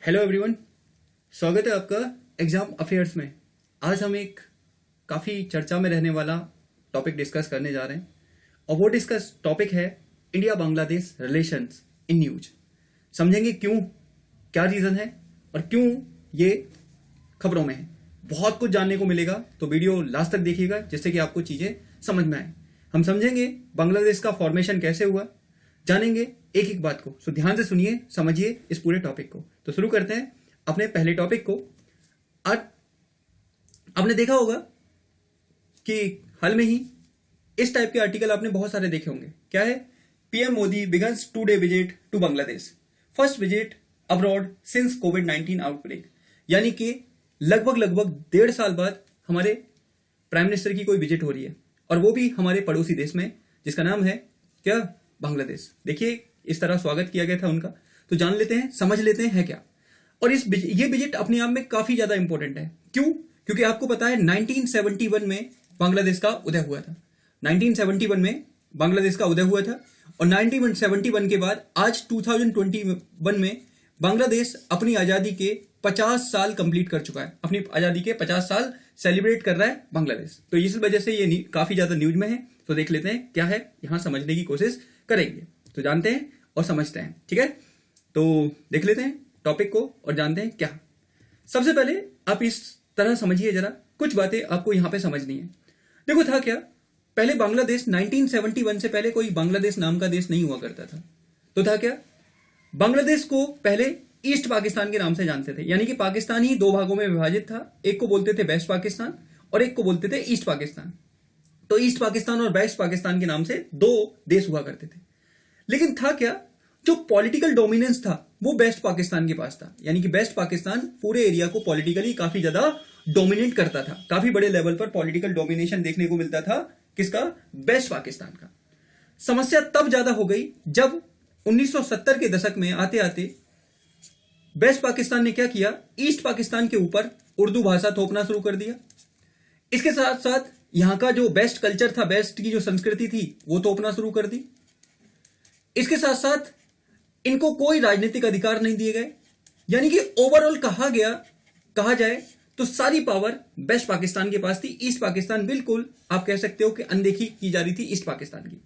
Hello everyone, स्वागत है आपका एग्जाम अफेयर्स में। आज हम एक काफ़ी चर्चा में रहने वाला टॉपिक डिस्कस करने जा रहे हैं और वो डिस्कस टॉपिक है India Bangladesh relations in news. समझेंगे क्यों, क्या रीज़न है और क्यों ये खबरों में है। बहुत कुछ जानने को मिलेगा, तो वीडियो लास्ट तक देखिएगा जिससे कि आपको चीज़ें समझ में आए। हम समझेंगे बांग्लादेश का फॉर्मेशन कैसे हुआ, जानेंगे एक एक बात को। सो ध्यान से सुनिए, समझिए इस पूरे टॉपिक को। तो शुरू करते हैं अपने पहले टॉपिक को। आज आपने देखा होगा कि हाल में ही इस टाइप के आर्टिकल आपने बहुत सारे देखे होंगे। क्या है? PM Modi begins 2-day visit to Bangladesh, first visit abroad since कोविड-19 आउटब्रेक। यानी कि लगभग 1.5 साल बाद हमारे प्राइम मिनिस्टर की कोई विजिट हो रही है, और वो भी हमारे पड़ोसी देश में, जिसका नाम है क्या? बांग्लादेश। देखिए इस तरह स्वागत किया गया था उनका। तो जान लेते हैं, समझ लेते हैं है क्या। और ये विजिट अपने आप में काफी ज्यादा इंपॉर्टेंट है। क्यों? क्योंकि आपको पता है 1971 में बांग्लादेश का उदय हुआ था। 1971 में बांग्लादेश का उदय हुआ था, और 1971 के बाद आज 2021 में बांग्लादेश अपनी आजादी के 50 साल कंप्लीट कर चुका है। अपनी आजादी के 50 साल सेलिब्रेट कर रहा है बांग्लादेश। तो इस वजह से ये काफी ज्यादा न्यूज में है। तो देख लेते हैं क्या है, यहां समझने की कोशिश करेंगे। तो जानते हैं और समझते हैं, ठीक है। तो देख लेते हैं टॉपिक को और जानते हैं क्या। सबसे पहले आप इस तरह समझिए, जरा कुछ बातें आपको यहां पे समझनी है। देखो था क्या, पहले बांग्लादेश 1971 से पहले कोई बांग्लादेश नाम का देश नहीं हुआ करता था। तो था क्या, बांग्लादेश को पहले ईस्ट पाकिस्तान के नाम से जानते थे। यानी कि पाकिस्तान ही 2 भागों में विभाजित था। एक को बोलते थे वेस्ट पाकिस्तान और एक को बोलते थे ईस्ट पाकिस्तान। तो ईस्ट पाकिस्तान और वेस्ट पाकिस्तान के नाम से 2 देश हुआ करते थे। लेकिन था क्या, जो पॉलिटिकल डोमिनेंस था वो वेस्ट पाकिस्तान के पास था। यानी कि वेस्ट पाकिस्तान पूरे एरिया को पॉलिटिकली काफी ज्यादा डोमिनेट करता था। काफी बड़े लेवल पर पॉलिटिकल डोमिनेशन देखने को मिलता था। किसका? वेस्ट पाकिस्तान का। समस्या तब ज्यादा हो गई जब 1970 के दशक में आते आते वेस्ट पाकिस्तान ने क्या किया, ईस्ट पाकिस्तान के ऊपर उर्दू भाषा थोपना शुरू कर दिया। इसके साथ साथ यहां का जो वेस्ट कल्चर था, वेस्ट की जो संस्कृति थी, वो थोपना शुरू कर दी। इसके साथ साथ इनको कोई राजनीतिक अधिकार नहीं दिए गए। यानी कि ओवरऑल कहा जाए तो सारी पावर वेस्ट पाकिस्तान के पास थी। ईस्ट पाकिस्तान बिल्कुल आप कह सकते हो कि अनदेखी की जा रही थी ईस्ट पाकिस्तान की।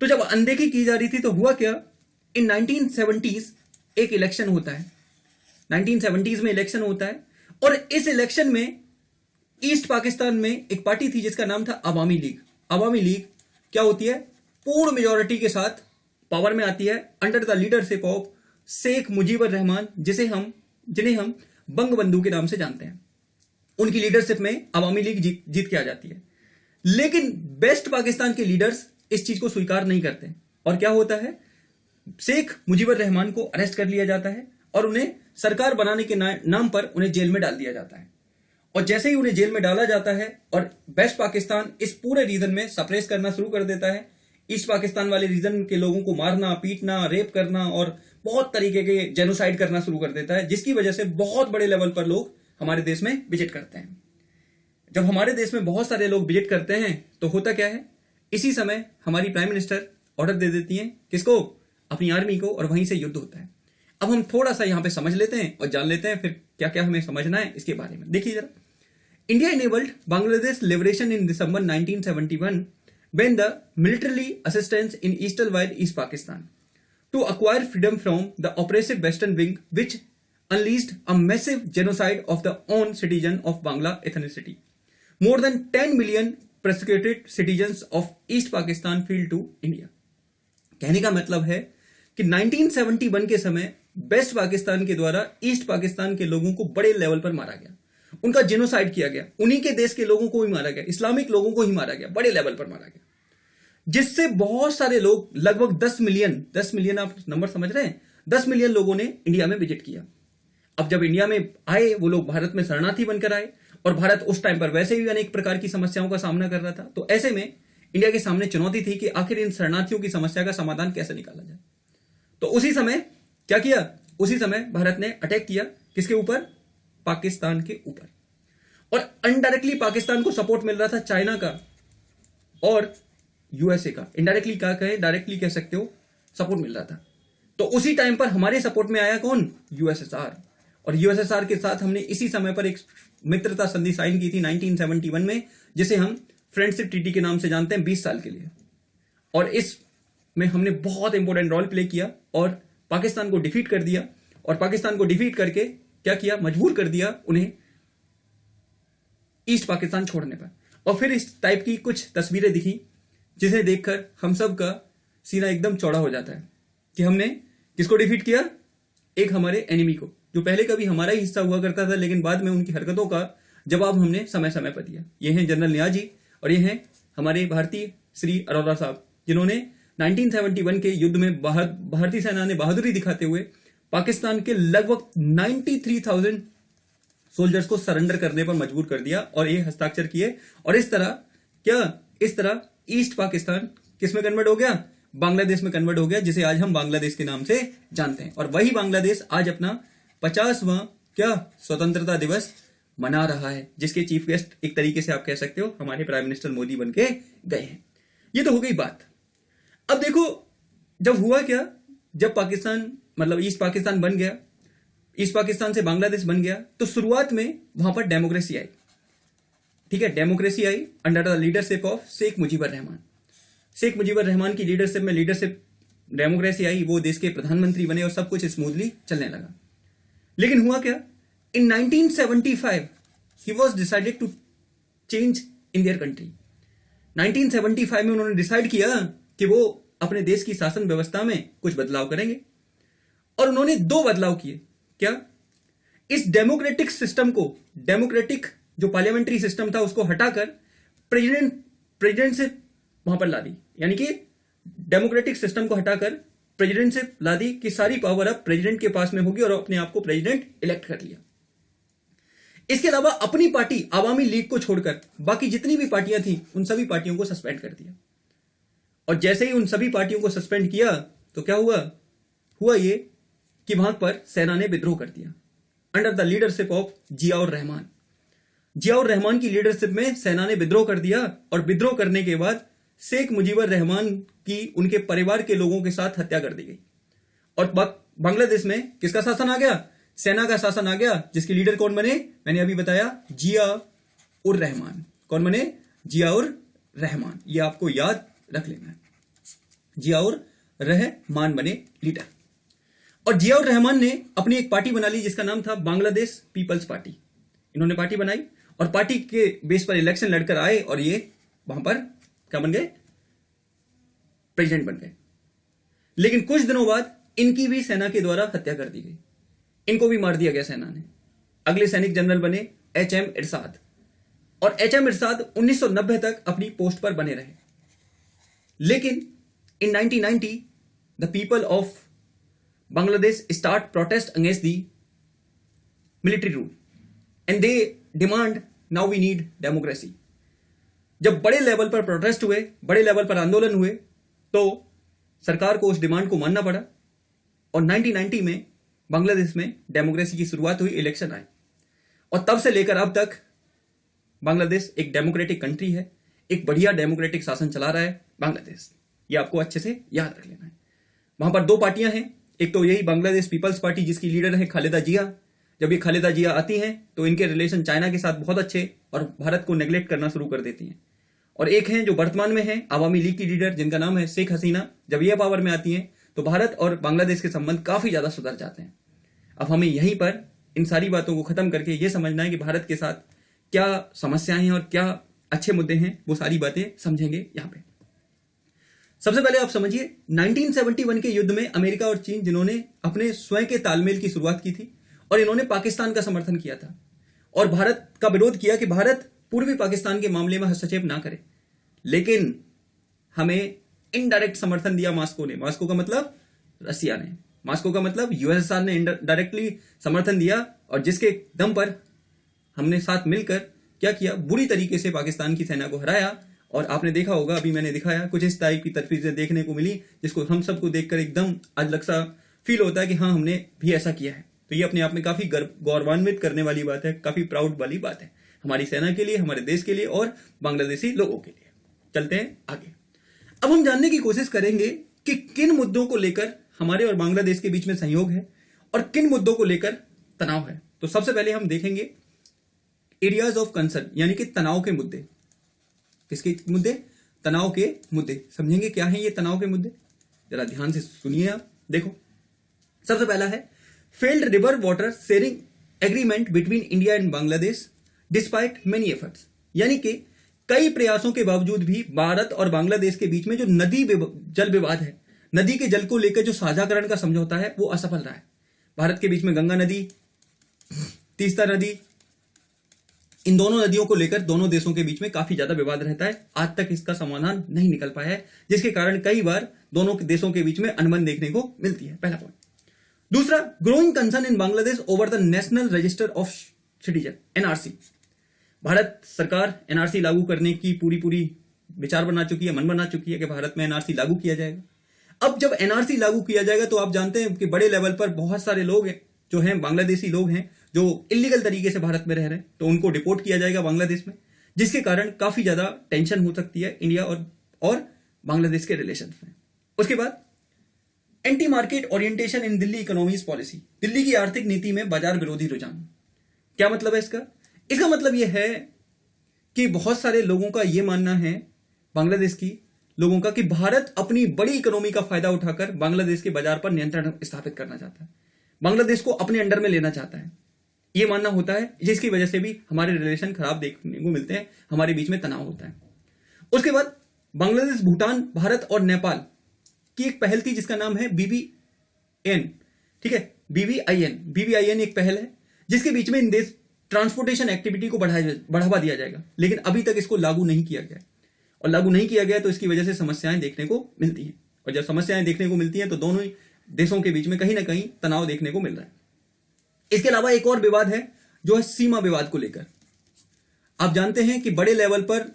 तो जब अनदेखी की जा रही थी तो हुआ क्या, इन 1970s एक इलेक्शन होता है। 1970s में इलेक्शन होता है, और इस इलेक्शन में ईस्ट पाकिस्तान में एक पार्टी थी जिसका नाम था अवामी लीग। अवामी लीग क्या होती है, पूर्ण मेजॉरिटी के साथ पावर में आती है under the leadership of Sheikh Mujibur Rahman, जिन्हें हम बंगबंधु के नाम से जानते हैं। उनकी लीडरशिप में अवामी लीग जीत के आ जाती है। लेकिन वेस्ट पाकिस्तान के लीडर्स इस चीज को स्वीकार नहीं करते, और क्या होता है, शेख मुजीबुर रहमान को अरेस्ट कर लिया जाता है और उन्हें सरकार बनाने के नाम पर उन्हें जेल में डाल दिया जाता है। और जैसे ही उन्हें जेल में डाला जाता है और वेस्ट पाकिस्तान इस पूरे रीजन में सप्रेस करना शुरू कर देता है, ईस्ट पाकिस्तान वाले रीजन के लोगों को मारना, पीटना, रेप करना और बहुत तरीके के जेनोसाइड करना शुरू कर देता है, जिसकी वजह से बहुत बड़े लेवल पर लोग हमारे देश में विजिट करते हैं। जब हमारे देश में बहुत सारे लोग विजिट करते हैं तो होता क्या है, इसी समय हमारी प्राइम मिनिस्टर ऑर्डर दे देती है, किसको? अपनी आर्मी को, और वहीं से युद्ध होता है। अब हम थोड़ा सा यहां पे समझ लेते हैं और जान लेते हैं फिर क्या क्या हमें समझना है इसके बारे में। देखिए जरा, India enabled Bangladesh liberation in December 1971 when the militarily assistance in eastern East Pakistan to acquire freedom from the oppressive western wing, which unleashed a massive genocide of the own citizen of Bangla ethnicity. More than 10 million persecuted citizens of East Pakistan fled to India. कहने का मतलब है कि 1971 के समय waste Pakistan के द्वारा east Pakistan के लोगों को बड़े लेवल पर मारा गया, उनका जेनोसाइड किया गया, उन्हीं के देश के लोगों को ही मारा गया, इस्लामिक लोगों को ही मारा गया, बड़े लेवल पर मारा गया, जिससे बहुत सारे लोग, लगभग 10 मिलियन आप नंबर समझ रहे हैं, 10 मिलियन लोगों ने इंडिया में विजिट किया। अब जब इंडिया में आए वो लोग भारत में शरणार्थी बनकर आए, और भारत उस टाइम पर वैसे भी अनेक प्रकार की समस्याओं का सामना कर रहा था। तो ऐसे में इंडिया के सामने चुनौती थी कि आखिर इन शरणार्थियों की समस्या का समाधान कैसे निकाला जाए। तो उसी समय क्या किया, उसी समय भारत ने अटैक किया, किसके ऊपर? पाकिस्तान के ऊपर। और इनडायरेक्टली पाकिस्तान को सपोर्ट मिल रहा था चाइना का और यूएसए का। इनडायरेक्टली क्या कहे, डायरेक्टली कह सकते हो, सपोर्ट मिल रहा था। तो उसी टाइम पर हमारे सपोर्ट में आया कौन? यूएसएसआर। और यूएसएसआर के साथ हमने इसी समय पर एक मित्रता संधि साइन की थी 1971 में, जिसे हम फ्रेंडशिप ट्रीटी के नाम से जानते हैं, 20 साल के लिए। और इसमें हमने बहुत इंपॉर्टेंट रोल प्ले किया और पाकिस्तान को डिफीट कर दिया। और पाकिस्तान को डिफीट करके क्या किया? मजबूर कर दिया उन्हें ईस्ट पाकिस्तान छोड़ने पर। और फिर इस टाइप की कुछ तस्वीरें दिखी जिसे देखकर हम सब का सीना एकदम चौड़ा हो जाता है कि हमने किसको डिफीट किया? एक हमारे एनिमी को, जो पहले कभी हमारा ही हिस्सा हुआ करता था, लेकिन बाद में उनकी हरकतों का जवाब हमने समय समय पर दिया। ये हैं जनरल नियाजी और ये हैं हमारे भारतीय श्री अरोरा साहब, जिन्होंने 1971 के युद्ध में भारतीय सेना ने बहादुरी दिखाते हुए पाकिस्तान के लगभग 93,000 सोल्जर्स को सरेंडर करने पर मजबूर कर दिया और ये हस्ताक्षर किए। और इस तरह ईस्ट पाकिस्तान किस में कन्वर्ट हो गया? बांग्लादेश में कन्वर्ट हो गया, जिसे आज हम बांग्लादेश के नाम से जानते हैं। और वही बांग्लादेश आज अपना 50वां स्वतंत्रता दिवस मना रहा है, जिसके चीफ गेस्ट एक तरीके से आप कह सकते हो हमारे प्राइम मिनिस्टर मोदी बन के गए हैं। ये तो हो गई बात। अब देखो जब हुआ क्या, जब पाकिस्तान मतलब ईस्ट पाकिस्तान बन गया, ईस्ट पाकिस्तान से बांग्लादेश बन गया, तो शुरुआत में वहां पर डेमोक्रेसी आई। ठीक है, डेमोक्रेसी आई under the leadership of Sheikh Mujibur Rahman. Sheikh Mujibur Rahman की लीडरशिप में डेमोक्रेसी आई, वो देश के प्रधानमंत्री बने और सब कुछ स्मूथली चलने लगा। लेकिन हुआ क्या? In 1975 he was decided to change in their country. 1975 में उन्होंने डिसाइड किया कि वो अपने देश की शासन व्यवस्था में कुछ बदलाव करेंगे। और उन्होंने 2 बदलाव किए। क्या? इस डेमोक्रेटिक सिस्टम को, डेमोक्रेटिक जो पार्लियामेंट्री सिस्टम था उसको हटाकर प्रेसिडेंट से वहां पर ला दी। यानी कि डेमोक्रेटिक सिस्टम को हटाकर प्रेसिडेंट से ला दी कि सारी पावर अब प्रेसिडेंट के पास में होगी और अपने आप को प्रेसिडेंट इलेक्ट कर लिया। इसके अलावा अपनी पार्टी आवामी लीग को छोड़कर बाकी जितनी भी पार्टियां थी उन सभी पार्टियों को सस्पेंड कर दिया। और जैसे ही उन सभी पार्टियों को सस्पेंड किया तो क्या हुआ ये कि वहां पर सेना ने विद्रोह कर दिया under the leadership of Ziaur Rahman. Ziaur Rahman की लीडरशिप में सेना ने विद्रोह कर दिया और विद्रोह करने के बाद शेख मुजीबुर रहमान की उनके परिवार के लोगों के साथ हत्या कर दी गई। और बांग्लादेश में किसका शासन आ गया? सेना का शासन आ गया, जिसके लीडर कौन बने? मैंने अभी बताया, जियाउर रहमान। कौन बने? जियाउर रहमान। ये आपको याद रख लेना है, जियाउर रहमान बने लीडर। और जियाउर रहमान ने अपनी एक पार्टी बना ली जिसका नाम था बांग्लादेश पीपल्स पार्टी। इन्होंने पार्टी बनाई और पार्टी के बेस पर इलेक्शन लड़कर आए और ये वहां पर क्या बन गए? प्रेसिडेंट बन गए। लेकिन कुछ दिनों बाद इनकी भी सेना के द्वारा हत्या कर दी गई। इनको भी मार दिया गया सेना ने। अगले सैनिक जनरल बने एचएम इरशाद। और एचएम इरशाद 1990 तक अपनी पोस्ट पर बने रहे। लेकिन in 1990 the people of Bangladesh start protest against the military rule and they demand now we need democracy. जब बड़े लेवल पर प्रोटेस्ट हुए, बड़े लेवल पर आंदोलन हुए, तो सरकार को उस डिमांड को मानना पड़ा। और 1990 में बांग्लादेश में डेमोक्रेसी की शुरुआत हुई, इलेक्शन आए। और तब से लेकर अब तक बांग्लादेश एक डेमोक्रेटिक कंट्री है, एक बढ़िया डेमोक्रेटिक शासन चला रहा है बांग्लादेश। ये आपको अच्छे से याद रख लेना है। वहां पर 2 पार्टियां हैं, एक तो यही बांग्लादेश पीपल्स पार्टी जिसकी लीडर है खालिदा जिया। जब ये खालिदा जिया आती हैं तो इनके रिलेशन चाइना के साथ बहुत अच्छे और भारत को नेग्लेक्ट करना शुरू कर देती हैं। और एक हैं जो वर्तमान में है आवामी लीग की लीडर, जिनका नाम है शेख हसीना। जब ये पावर में आती हैं तो भारत और बांग्लादेश के संबंध काफी ज्यादा सुधर जाते हैं। अब हमें यहीं पर इन सारी बातों को खत्म करके ये समझना है कि भारत के साथ क्या समस्याएं हैं और क्या अच्छे मुद्दे हैं, वो सारी बातें समझेंगे यहां पे। सबसे पहले आप समझिए 1971 के युद्ध में अमेरिका और चीन, जिन्होंने अपने स्वयं के तालमेल की शुरुआत की थी और इन्होंने पाकिस्तान का समर्थन किया था और भारत का विरोध किया कि भारत पूर्वी पाकिस्तान के मामले में हस्तक्षेप ना करे। लेकिन हमें इनडायरेक्ट समर्थन दिया मास्को ने। मास्को का मतलब रसिया ने, मास्को का मतलब यूएसएसआर ने डायरेक्टली समर्थन दिया और जिसके दम पर हमने साथ मिलकर क्या किया, बुरी तरीके से पाकिस्तान की सेना को हराया। और आपने देखा होगा, अभी मैंने दिखाया, कुछ इस टाइप की तस्वीरें देखने को मिली जिसको हम सबको देखकर एकदम अलग सा फील होता है कि हाँ, हमने भी ऐसा किया है। तो ये अपने आप में काफी गौरवान्वित करने वाली बात है, काफी प्राउड वाली बात है हमारी सेना के लिए, हमारे देश के लिए और बांग्लादेशी लोगों के लिए। चलते हैं आगे। अब हम जानने की कोशिश करेंगे कि किन मुद्दों को लेकर हमारे और बांग्लादेश के बीच में सहयोग है और किन मुद्दों को लेकर तनाव है। तो सबसे पहले हम देखेंगे एरियाज ऑफ कंसर्न, यानी कि तनाव के मुद्दे। किसके मुद्दे? तनाव के मुद्दे। समझेंगे क्या है ये तनाव के मुद्दे, जरा ध्यान से सुनिए आप। देखो, सबसे पहला है failed river water sharing agreement between India and Bangladesh despite many efforts, यानी कि कई प्रयासों के बावजूद भी भारत और बांग्लादेश के बीच में जो नदी जल विवाद है, नदी के जल को लेकर जो साझाकरण का समझौता है, वो असफल रहा है। भारत के बीच में गंगा नदी, तीस्ता नदी, इन दोनों नदियों को लेकर दोनों देशों के बीच में काफी ज्यादा विवाद रहता है। आज तक इसका समाधान नहीं निकल पाया है, जिसके कारण कई बार दोनों देशों के बीच में अनबन देखने को मिलती है। पहला पॉइंट। दूसरा, growing concern in Bangladesh over the national register of citizen, NRC. Bharat सरकार एनआरसी लागू करने की पूरी विचार बना चुकी है, मन बना चुकी है कि भारत में एनआरसी लागू किया जाएगा। अब जब एनआरसी लागू किया जाएगा तो आप जानते हैं कि बड़े लेवल पर बहुत सारे लोग हैं जो हैं बांग्लादेशी लोग हैं जो इलीगल तरीके से भारत में रह रहे हैं, तो उनको डिपोर्ट किया जाएगा बांग्लादेश में, जिसके कारण काफी ज्यादा टेंशन हो सकती है इंडिया और बांग्लादेश के रिलेशन में। उसके बाद एंटी मार्केट ओरिएंटेशन इन दिल्ली इकोनॉमीज पॉलिसी, दिल्ली की आर्थिक नीति में बाजार विरोधी रुझान। क्या मतलब है इसका? इसका मतलब यह है कि बहुत सारे लोगों का यह मानना है, बांग्लादेश की लोगों का, कि भारत अपनी बड़ी इकोनॉमी का फायदा उठाकर बांग्लादेश के बाजार पर नियंत्रण स्थापित करना चाहता है, बांग्लादेश को अपने अंडर में लेना चाहता है। यह मानना होता है, जिसकी वजह से भी हमारे रिलेशन खराब देखने को मिलते हैं, हमारे बीच में तनाव होता है। उसके बाद बांग्लादेश, भूटान, भारत और नेपाल की एक पहल थी जिसका नाम है BBIN, ठीक है, BBIN एक पहल है जिसके बीच में इन देश ट्रांसपोर्टेशन एक्टिविटी को बढ़ावा दिया जाएगा, लेकिन अभी तक इसको लागू नहीं किया गया, और लागू नहीं किया गया तो इसकी वजह से समस्याएं देखने को मिलती हैं, और जब समस्याएं देखने को मिलती हैं तो दोनों ही देशों के बीच में कहीं ना कहीं तनाव देखने को मिल रहा है। इसके अलावा एक और विवाद है जो है सीमा विवाद को लेकर। आप जानते हैं कि बड़े लेवल पर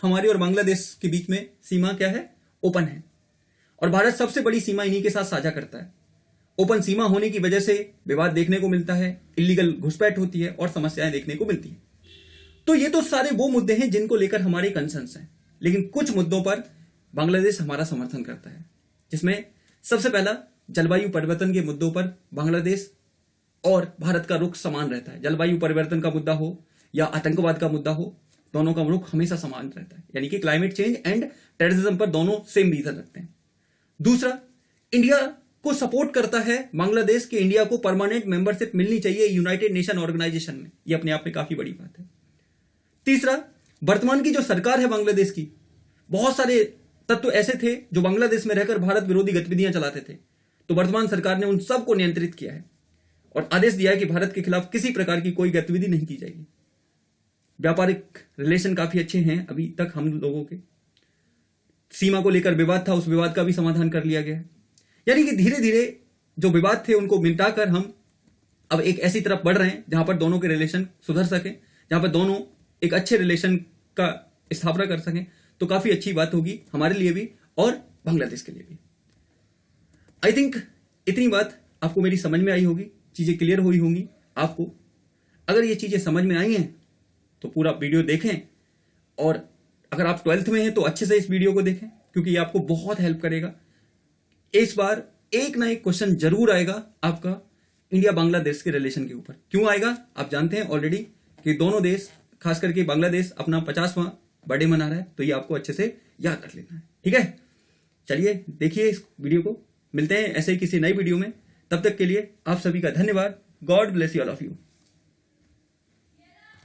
हमारे और बांग्लादेश के बीच में सीमा क्या है? ओपन है, और भारत सबसे बड़ी सीमा इन्हीं के साथ साझा करता है। ओपन सीमा होने की वजह से विवाद देखने को मिलता है, इलीगल घुसपैठ होती है और समस्याएं देखने को मिलती हैं। तो ये तो सारे वो मुद्दे हैं जिनको लेकर हमारे कंसर्न्स हैं, लेकिन कुछ मुद्दों पर बांग्लादेश हमारा समर्थन करता है, जिसमें सबसे पहला जलवायु परिवर्तन के मुद्दों पर बांग्लादेश और भारत का रुख समान रहता है। जलवायु परिवर्तन का मुद्दा हो या आतंकवाद का मुद्दा हो, दोनों का रुख हमेशा समान रहता है, यानी कि क्लाइमेट चेंज एंड टेररिज्म पर दोनों सेम रीजन रखते हैं। दूसरा, इंडिया को सपोर्ट करता है बांग्लादेश कि इंडिया को परमानेंट मेंबरशिप मिलनी चाहिए यूनाइटेड नेशन ऑर्गेनाइजेशन में, यह अपने आप में काफी बड़ी बात है। तीसरा, वर्तमान की जो सरकार है बांग्लादेश की, बहुत सारे तत्व ऐसे थे जो बांग्लादेश में रहकर भारत विरोधी गतिविधियां चलाते थे, तो वर्तमान सरकार ने उन सब को नियंत्रित किया है और आदेश दिया है कि भारत के खिलाफ किसी प्रकार की कोई गतिविधि नहीं की जाएगी। व्यापारिक रिलेशन काफी अच्छे हैं अभी तक हम लोगों के। सीमा को लेकर विवाद था, उस विवाद का भी समाधान कर लिया गया है, यानी कि धीरे धीरे जो विवाद थे उनको मिटाकर हम अब एक ऐसी तरफ बढ़ रहे हैं जहां पर दोनों के रिलेशन सुधर सके, जहां पर दोनों एक अच्छे रिलेशन का स्थापना कर सकें, तो काफी अच्छी बात होगी हमारे लिए भी और बांग्लादेश के लिए भी। आई थिंक इतनी बात आपको मेरी समझ में आई होगी, चीजें क्लियर हुई होंगी आपको। अगर ये चीजें समझ में आई हैं तो पूरा वीडियो देखें, और अगर आप 12th में हैं तो अच्छे से इस वीडियो को देखें, क्योंकि ये आपको बहुत हेल्प करेगा। इस बार एक ना एक क्वेश्चन जरूर आएगा आपका इंडिया बांग्लादेश के रिलेशन के ऊपर। क्यों आएगा? आप जानते हैं ऑलरेडी कि दोनों देश, खास करके बांग्लादेश अपना 50वां बर्थडे मना रहा है, तो ये आपको अच्छे से याद रख लेना है, ठीक है। चलिए देखिए इस वीडियो को, मिलते हैं ऐसे ही किसी नई वीडियो में। तब तक के लिए आप सभी का धन्यवाद। God bless you all of you.